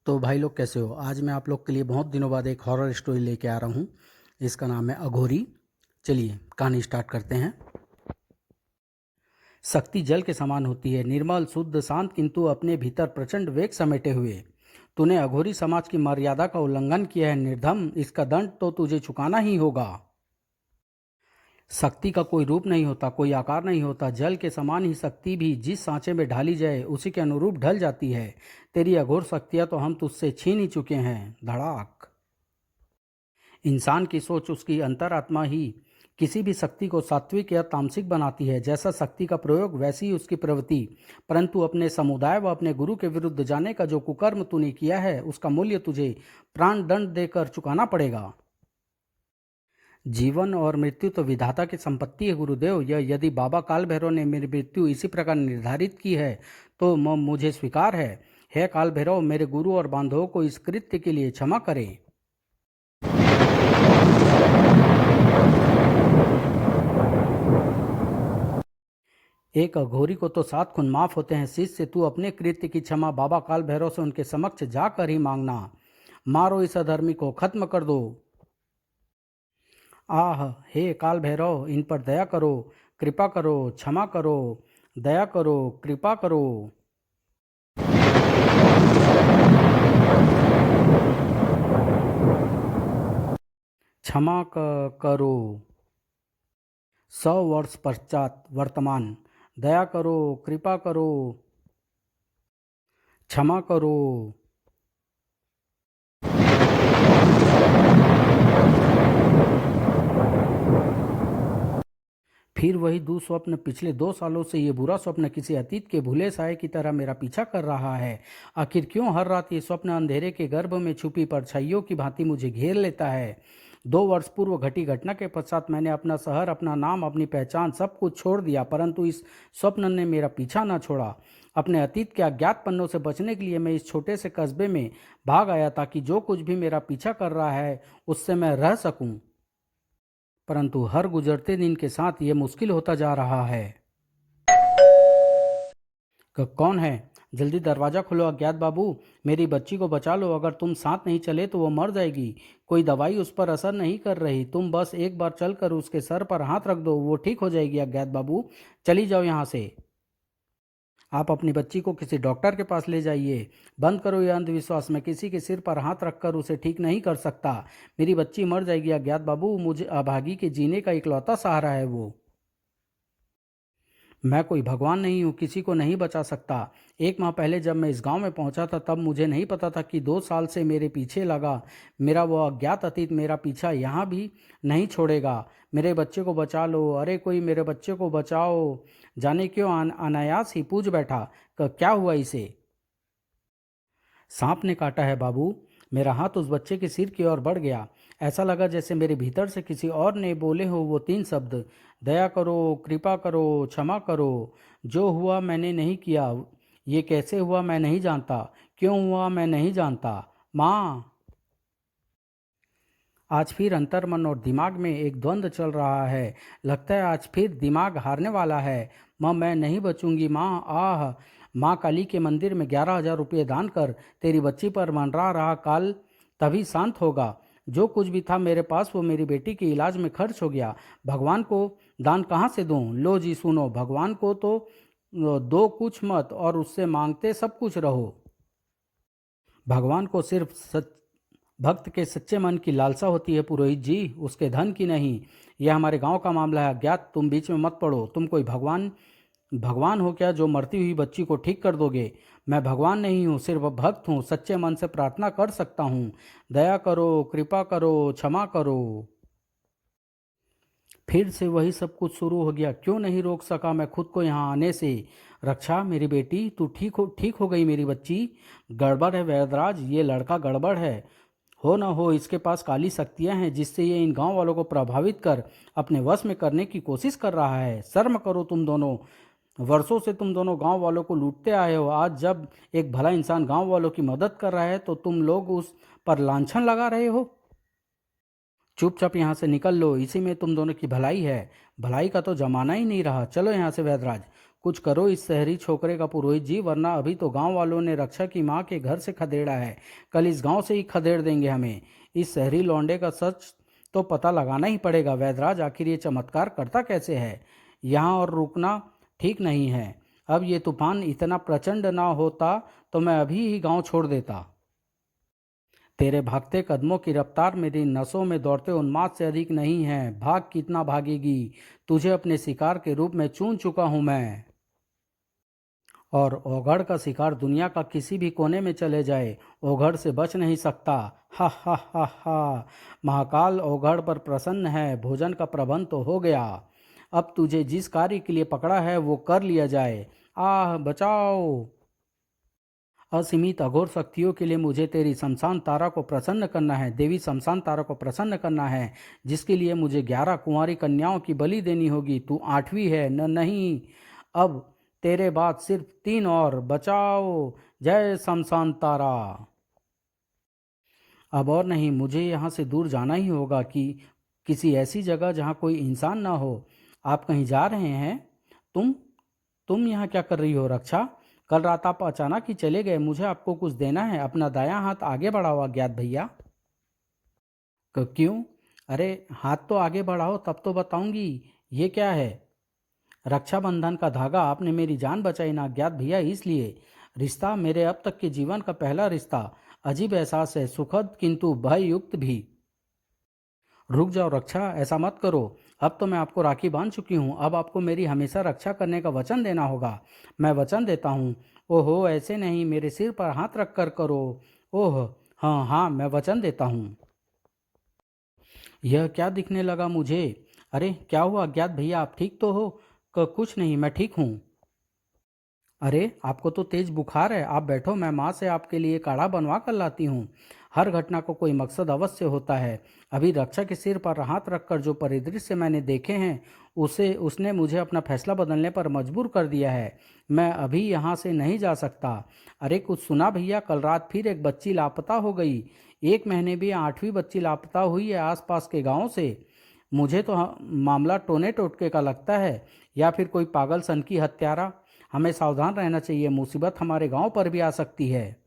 तो भाई लोग कैसे हो। आज मैं आप लोग के लिए बहुत दिनों बाद एक हॉरर स्टोरी लेके आ रहा हूँ। इसका नाम है अघोरी। चलिए कहानी स्टार्ट करते हैं। शक्ति जल के समान होती है, निर्मल शुद्ध शांत, किंतु अपने भीतर प्रचंड वेग समेटे हुए। तूने अघोरी समाज की मर्यादा का उल्लंघन किया है निर्धम, इसका दंड तो तुझे चुकाना ही होगा। शक्ति का कोई रूप नहीं होता, कोई आकार नहीं होता। जल के समान ही शक्ति भी जिस सांचे में ढाली जाए उसी के अनुरूप ढल जाती है। तेरी अघोर शक्तियां तो हम तुझसे छीन ही चुके हैं। धड़ाक। इंसान की सोच, उसकी अंतरात्मा ही किसी भी शक्ति को सात्विक या तामसिक बनाती है। जैसा शक्ति का प्रयोग वैसी ही उसकी प्रवृत्ति। परंतु अपने समुदाय व अपने गुरु के विरुद्ध जाने का जो कुकर्म तूने किया है उसका मूल्य तुझे प्राण दंड देकर चुकाना पड़ेगा। जीवन और मृत्यु तो विधाता की संपत्ति है गुरुदेव। यह यदि बाबा काल भैरव ने मेरी मृत्यु इसी प्रकार निर्धारित की है तो मुझे स्वीकार है। हे काल भैरव, मेरे गुरु और बांधवों को इस कृत्य के लिए क्षमा करें। एक अघोरी को तो 7 खून माफ होते हैं। शिष्य, तू अपने कृत्य की क्षमा बाबा काल भैरव से उनके समक्ष जाकर ही मांगना। मारो इस अधर्मी को, खत्म कर दो। आह, हे काल भैरव, इन पर दया करो, कृपा करो, क्षमा करो, दया करो, कृपा करो। करो। 100 वर्ष पश्चात वर्तमान। दया करो, कृपा करो, क्षमा करो। फिर वही दुस्वप्न। पिछले 2 सालों से ये बुरा स्वप्न किसी अतीत के भूले साए की तरह मेरा पीछा कर रहा है। आखिर क्यों हर रात ये स्वप्न अंधेरे के गर्भ में छुपी परछाइयों की भांति मुझे घेर लेता है। 2 वर्ष पूर्व घटी घटना के पश्चात मैंने अपना शहर, अपना नाम, अपनी पहचान सब कुछ छोड़ दिया, परंतु इस स्वप्न ने मेरा पीछा न छोड़ा। अपने अतीत के अज्ञात पन्नों से बचने के लिए मैं इस छोटे से कस्बे में भाग आया ताकि जो कुछ भी मेरा पीछा कर रहा है उससे मैं रह सकूं। परंतु हर गुजरते दिन के साथ ये मुश्किल होता जा रहा है। कौन है? जल्दी दरवाज़ा खोलो अज्ञात बाबू। मेरी बच्ची को बचा लो। अगर तुम साथ नहीं चले तो वो मर जाएगी। कोई दवाई उस पर असर नहीं कर रही। तुम बस एक बार चलकर उसके सर पर हाथ रख दो, वो ठीक हो जाएगी। अज्ञात बाबू, चली जाओ यहाँ से। आप अपनी बच्ची को किसी डॉक्टर के पास ले जाइए। बंद करो ये अंधविश्वास। मैं किसी के सिर पर हाथ रखकर उसे ठीक नहीं कर सकता। मेरी बच्ची मर जाएगी अज्ञात बाबू। मुझे अभागी के जीने का इकलौता सहारा है वो। मैं कोई भगवान नहीं हूँ, किसी को नहीं बचा सकता। 1 माह पहले जब मैं इस गांव में पहुंचा था तब मुझे नहीं पता था कि 2 साल से मेरे पीछे लगा मेरा वो अज्ञात अतीत मेरा पीछा यहाँ भी नहीं छोड़ेगा। मेरे बच्चे को बचा लो, अरे कोई मेरे बच्चे को बचाओ। जाने क्यों अनायास ही पूछ बैठा, क्या हुआ इसे? सांप ने काटा है बाबू। मेरा हाथ उस बच्चे के सिर की ओर बढ़ गया। ऐसा लगा जैसे मेरे भीतर से किसी और ने बोले हो वो 3 शब्द, दया करो, कृपा करो, क्षमा करो। जो हुआ मैंने नहीं किया, ये कैसे हुआ मैं नहीं जानता, क्यों हुआ मैं नहीं जानता। माँ। आज फिर अंतर मन और दिमाग में एक द्वंद्व चल रहा है। लगता है आज फिर दिमाग हारने वाला है। माँ, मैं नहीं बचूंगी माँ। आह। माँ काली के मंदिर में 11,000 रुपये दान कर। तेरी बच्ची पर मंडरा रहा काल तभी शांत होगा। जो कुछ भी था मेरे पास वो मेरी बेटी के इलाज में खर्च हो गया। भगवान को दान कहाँ से दूँ? लो जी सुनो, भगवान को तो दो कुछ मत और उससे मांगते सब कुछ रहो। भगवान को सिर्फ भक्त के सच्चे मन की लालसा होती है पुरोहित जी, उसके धन की नहीं। यह हमारे गांव का मामला है अज्ञात, तुम बीच में मत पड़ो। तुम कोई भगवान भगवान हो क्या जो मरती हुई बच्ची को ठीक कर दोगे? मैं भगवान नहीं हूँ, सिर्फ भक्त हूँ। सच्चे मन से प्रार्थना कर सकता हूँ। दया करो, कृपा करो, क्षमा करो। फिर से वही सब कुछ शुरू हो गया। क्यों नहीं रोक सका मैं खुद को यहाँ आने से? रक्षा, मेरी बेटी, तू ठीक हो गई मेरी बच्ची? गड़बड़ है वैदराज, ये लड़का गड़बड़ है। हो न हो इसके पास काली शक्तियां हैं जिससे ये इन गांव वालों को प्रभावित कर अपने वश में करने की कोशिश कर रहा है। शर्म करो तुम दोनों। वर्षों से तुम दोनों गांव वालों को लूटते आए हो। आज जब एक भला इंसान गांव वालों की मदद कर रहा है तो तुम लोग उस पर लांछन लगा रहे हो। चुपचाप यहाँ से निकल लो, इसी में तुम दोनों की भलाई है। भलाई का तो जमाना ही नहीं रहा। चलो यहाँ से वैदराज। कुछ करो इस शहरी छोकरे का पुरोहित जी, वरना अभी तो गांव वालों ने रक्षा की माँ के घर से खदेड़ा है, कल इस गांव से ही खदेड़ देंगे हमें। इस शहरी लौंडे का सच तो पता लगाना ही पड़ेगा। वैदराज, आखिर ये चमत्कार करता कैसे है? यहाँ और रुकना ठीक नहीं है। अब ये तूफान इतना प्रचंड ना होता तो मैं अभी ही गांव छोड़ देता। तेरे भागते कदमों की रफ्तार मेरी नसों में दौड़ते उन्माद से अधिक नहीं है। भाग, कितना भागेगी? तुझे अपने शिकार के रूप में चुन चुका हूं मैं। और ओघड़ का शिकार दुनिया का किसी भी कोने में चले जाए, ओघड़ से बच नहीं सकता। हा हा हा हा। महाकाल ओघड़ पर प्रसन्न है, भोजन का प्रबंध तो हो गया। अब तुझे जिस कार्य के लिए पकड़ा है वो कर लिया जाए। आह, बचाओ। असीमित अघोर शक्तियों के लिए मुझे तेरी शमशान तारा को प्रसन्न करना है। देवी शमशान तारा को प्रसन्न करना है, जिसके लिए मुझे 11 कुंवारी कन्याओं की बलि देनी होगी। तू 8वीं है न? नहीं, अब तेरे बाद सिर्फ 3 और। बचाओ, जय शमशान तारा। अब और नहीं, मुझे यहाँ से दूर जाना ही होगा, कि किसी ऐसी जगह जहाँ कोई इंसान ना हो। आप कहीं जा रहे हैं? तुम तुम यहाँ क्या कर रही हो रक्षा? कल रात आप अचानक ही चले गए, मुझे आपको कुछ देना है। अपना दायां हाथ आगे बढ़ाओ अज्ञात भैया। क्यों? अरे हाथ तो आगे बढ़ाओ, तब तो बताऊंगी। ये क्या है? रक्षाबंधन का धागा। आपने मेरी जान बचाई ना अज्ञात भैया, इसलिए। रिश्ता, मेरे अब तक के जीवन का पहला रिश्ता। अजीब एहसास है, सुखद किंतु भययुक्त भी। रुक जाओ रक्षा, ऐसा मत करो। अब तो मैं आपको राखी बांध चुकी हूँ, अब आपको मेरी हमेशा रक्षा करने का वचन देना होगा। मैं वचन देता हूँ। ओहो, ऐसे नहीं, मेरे सिर पर हाथ रख कर करो। ओह, हाँ हाँ, मैं वचन देता हूँ। यह क्या दिखने लगा मुझे? अरे क्या हुआ अज्ञात भैया, आप ठीक तो हो? कुछ नहीं, मैं ठीक हूँ। अरे आपको तो तेज बुखार है, आप बैठो, मैं माँ से आपके लिए काढ़ा बनवा कर लाती हूँ। हर घटना को कोई मकसद अवश्य होता है। अभी रक्षा के सिर पर हाथ रखकर जो परिदृश्य मैंने देखे हैं, उसे उसने मुझे अपना फैसला बदलने पर मजबूर कर दिया है। मैं अभी यहाँ से नहीं जा सकता। अरे कुछ सुना भैया? कल रात फिर एक बच्ची लापता हो गई। 1 महीने भी 8वीं बच्ची लापता हुई है आसपास के गाँव से। मुझे तो मामला टोने टोटके का लगता है, या फिर कोई पागल सन की हत्यारा। हमें सावधान रहना चाहिए, मुसीबत हमारे गांव पर भी आ सकती है।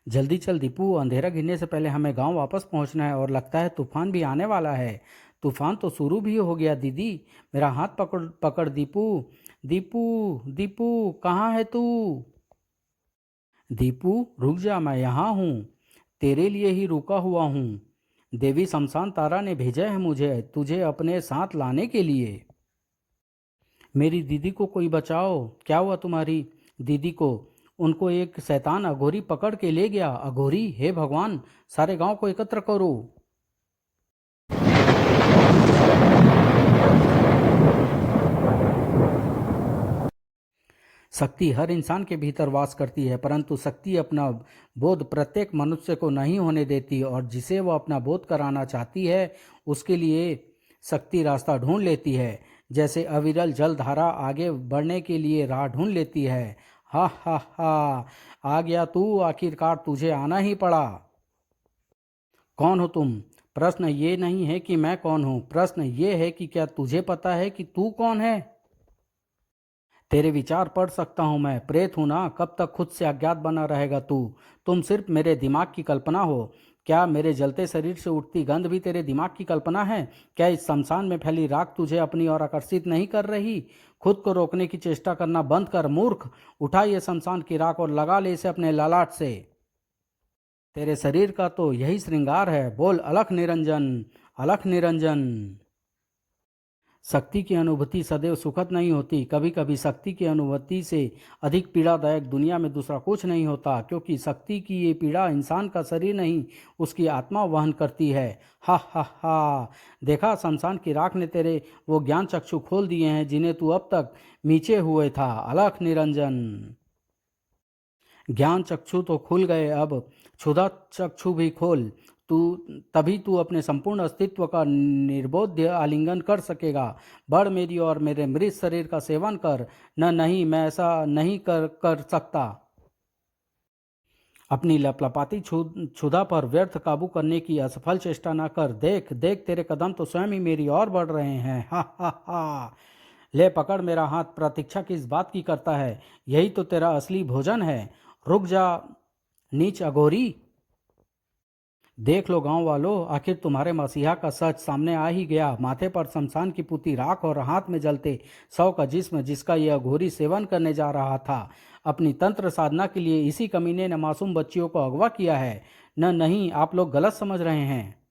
जल्दी चल दीपू, अंधेरा गिरने से पहले हमें गांव वापस पहुंचना है, और लगता है तूफान भी आने वाला है। तूफान तो शुरू भी हो गया दीदी। मेरा हाथ पकड़ पकड़ दीपू। दीपू, दीपू, कहाँ है तू? दीपू रुक जा, मैं यहाँ हूँ, तेरे लिए ही रुका हुआ हूँ। देवी शमशान तारा ने भेजा है मुझे तुझे अपने साथ लाने के लिए। मेरी दीदी को कोई बचाओ। क्या हुआ तुम्हारी दीदी को? उनको एक शैतान अघोरी पकड़ के ले गया। अघोरी? हे भगवान, सारे गांव को एकत्र करो। शक्ति हर इंसान के भीतर वास करती है, परंतु शक्ति अपना बोध प्रत्येक मनुष्य को नहीं होने देती, और जिसे वह अपना बोध कराना चाहती है उसके लिए शक्ति रास्ता ढूंढ लेती है। जैसे अविरल जलधारा आगे बढ़ने के लिए राह ढूंढ लेती है। हा हा हा, आ गया तू, आखिरकार तुझे आना ही पड़ा। कौन हो तुम? प्रश्न ये नहीं है कि मैं कौन हूँ, प्रश्न ये है कि क्या तुझे पता है कि तू कौन है? तेरे विचार पढ़ सकता हूँ मैं, प्रेत हूँ ना। कब तक खुद से अज्ञात बना रहेगा तू? तुम सिर्फ मेरे दिमाग की कल्पना हो। क्या मेरे जलते शरीर से उठती गंध भी तेरे दिमाग की कल्पना है? क्या इस शमशान में फैली राख तुझे अपनी ओर आकर्षित नहीं कर रही? खुद को रोकने की चेष्टा करना बंद कर मूर्ख। उठा ये शमशान की राख और लगा ले इसे अपने ललाट से। तेरे शरीर का तो यही श्रृंगार है। बोल अलख निरंजन, अलख निरंजन। शक्ति की अनुभूति सदैव सुखद नहीं होती। कभी कभी शक्ति की अनुभूति से अधिक पीड़ादायक दुनिया में दूसरा कुछ नहीं होता, क्योंकि शक्ति की ये पीड़ा इंसान का शरीर नहीं, उसकी आत्मा वहन करती है। हा हा हा। देखा, शमशान की राख ने तेरे वो ज्ञान चक्षु खोल दिए हैं जिन्हें तू अब तक मीचे हुए था। अलख निरंजन। ज्ञान चक्षु तो खुल गए, अब क्षुधा चक्षु भी खोल। तू तभी तू अपने संपूर्ण अस्तित्व का निर्बोध्य आलिंगन कर सकेगा। बढ़ मेरी और मेरे मृत शरीर का सेवन कर। न, नहीं, मैं ऐसा नहीं कर सकता। अपनी लपलपाती क्षुधा पर व्यर्थ काबू करने की असफल चेष्टा न कर। देख देख, तेरे कदम तो स्वयं ही मेरी ओर बढ़ रहे हैं। हा हा हा। ले पकड़ मेरा हाथ, प्रतीक्षा किस बात की करता है? यही तो तेरा असली भोजन है। रुक जा नीच अघोरी। देख लो गांव वालों, आखिर तुम्हारे मसीहा का सच सामने आ ही गया। माथे पर शमशान की पुती राख और हाथ में जलते शव का जिस्म, जिसका यह अघोरी सेवन करने जा रहा था। अपनी तंत्र साधना के लिए इसी कमीने ने मासूम बच्चियों को अगवा किया है। न नहीं, आप लोग गलत समझ रहे हैं।